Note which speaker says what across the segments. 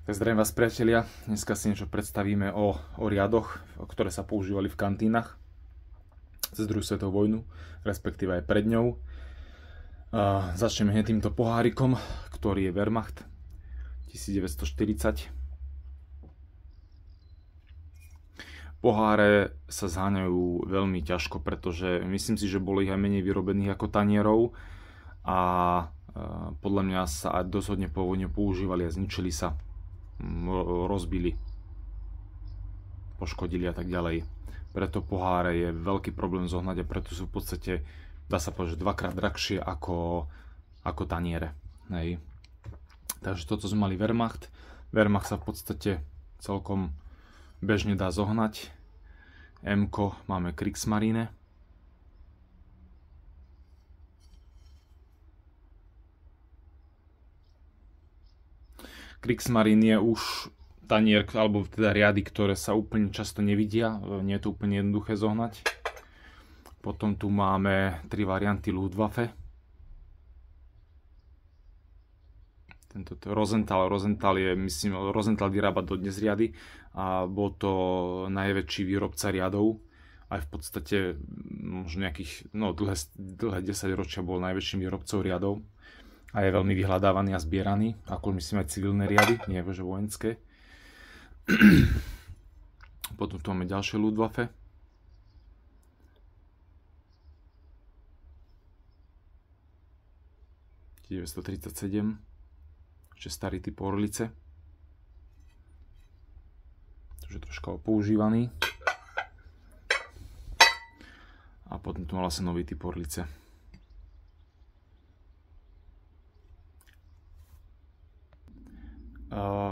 Speaker 1: Tak zdravím vás, priatelia. Dneska si niečo predstavíme o riadoch, ktoré sa používali v kantínach cez druhú svetovú vojnu, respektíve aj pred ňou. Začneme hneď týmto pohárikom, ktorý je Wehrmacht 1940. Poháre sa zháňajú veľmi ťažko, pretože myslím si, že bolo ich aj menej vyrobených ako tanierov a podľa mňa sa aj dosť hodne po vojne používali a zničili sa, rozbili, poškodili a tak ďalej. Preto poháre je veľký problém zohnať a preto sú v podstate, dá sa povedať, dvakrát drahšie ako taniere. Hej. Takže toto sme mali Wehrmacht. Wehrmacht sa v podstate celkom bežne dá zohnať. M-ko máme Kriegsmarine. Kriegsmarine je už tanier, alebo teda riady, ktoré sa úplne často nevidia. Nie je to úplne jednoduché zohnať. Potom tu máme 3 varianty Luftwaffe. Tento Rosenthal je, myslím, Rosenthal vyrába dodnes riady a bol to najväčší výrobca riadov. Aj v podstate možno nejakých dlhé 10 ročia bol najväčším výrobcou riadov. A je veľmi vyhľadávaný a zbieraný, ako myslím aj civilné riady, nie že vojenské. Potom tu máme ďalšie Luftwaffe. (1937), ešte starý typ orlice. To je troška používaný. A potom tu mal vlastne nový typ orlice.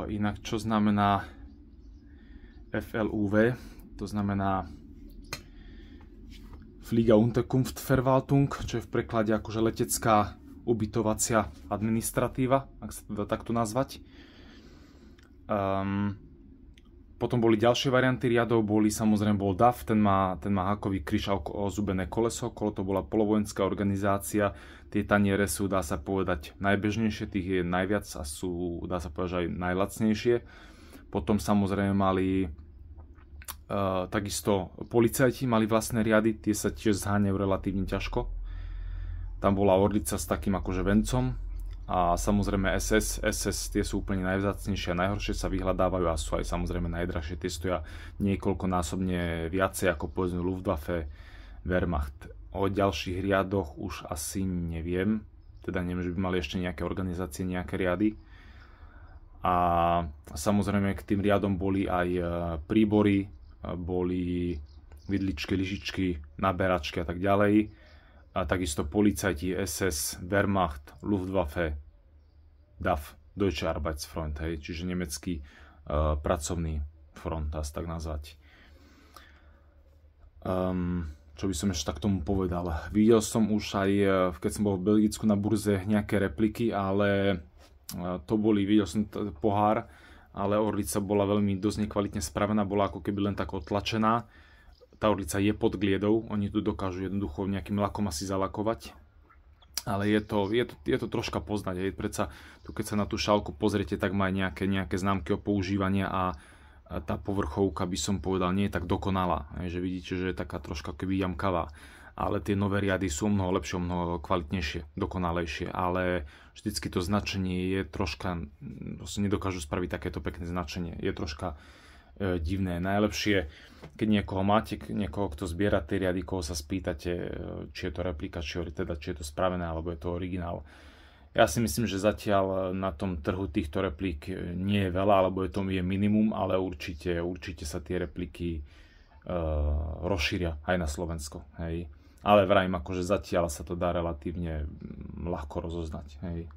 Speaker 1: Inak čo znamená FLUV, to znamená Flieger Unterkunftsverwaltung, čo je v preklade akože letecká ubytovacia administratíva, ak sa to dá takto nazvať. Potom boli ďalšie varianty riadov, samozrejme bol DAF, ten má hákový kríž a ozubené koleso, okolo to bola polovojenská organizácia. Tie taniere sú, dá sa povedať, najbežnejšie, tých je najviac a sú, dá sa povedať, aj najlacnejšie. Potom samozrejme mali takisto policajti, mali vlastné riady, tie sa tiež zháňajú relatívne ťažko. Tam bola orlica s takým akože vencom. A samozrejme SS, tie sú úplne najvzácnejšie a najhoršie sa vyhľadávajú a sú aj samozrejme najdrahšie. Tie stoja niekoľkonásobne viacej ako povedzme Luftwaffe, Wehrmacht. O ďalších riadoch už asi neviem. Teda neviem, že by mali ešte nejaké organizácie, nejaké riady. A samozrejme k tým riadom boli aj príbory, boli vidličky, lyžičky, naberačky a tak ďalej. A takisto policajti, SS, Wehrmacht, Luftwaffe, DAF, Deutsche Arbeitsfront, hej, čiže nemecký pracovný front, dá sa tak nazvať. Čo by som ešte tak tomu povedal? Videl som už aj, keď som bol v Belgicku na burze, nejaké repliky, ale videl som pohár, ale orlica bola veľmi dosť nekvalitne spravená, bola ako keby len tak otlačená. Tá orlica je pod gliedou, oni tu dokážu jednoducho nejakým lakom asi zalakovať. Ale je to troška poznať. Predsa tu keď sa na tú šálku pozriete, tak má aj nejaké známky o používania a tá povrchovka, by som povedal, nie je tak dokonalá. Že vidíte, že je taká troška keby jamkavá. Ale tie nové riady sú mnoho lepšie, mnoho kvalitnejšie, dokonalejšie. Ale vždycky to značenie je troška, nedokážu spraviť takéto pekné značenie. Je troška divné. Najlepšie, keď niekoho, kto zbiera tie riady, koho sa spýtate, či je to replika, či je to spravené, alebo je to originál. Ja si myslím, že zatiaľ na tom trhu týchto replík nie je veľa, alebo je minimum, ale určite sa tie repliky rozšíria aj na Slovensko. Hej. Ale vrajím, akože zatiaľ sa to dá relatívne ľahko rozoznať. Hej.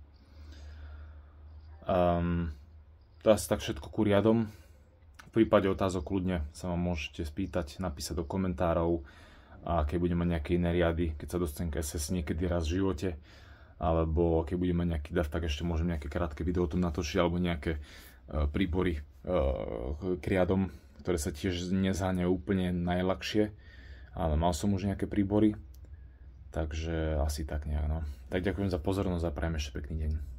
Speaker 1: To asi tak všetko ku riadom. V prípade otázok kľudne sa ma môžete spýtať, napísať do komentárov a keď budeme mať nejaké iné riady, keď sa dostanem k SS niekedy raz v živote, alebo keď budeme mať nejaký DAF, tak ešte môžem nejaké krátke video o tom natočiť, alebo nejaké príbory k riadom, ktoré sa tiež nezháňajú úplne najľahšie, ale mal som už nejaké príbory, takže asi tak nejak. No. Tak ďakujem za pozornosť a prajem ešte pekný deň.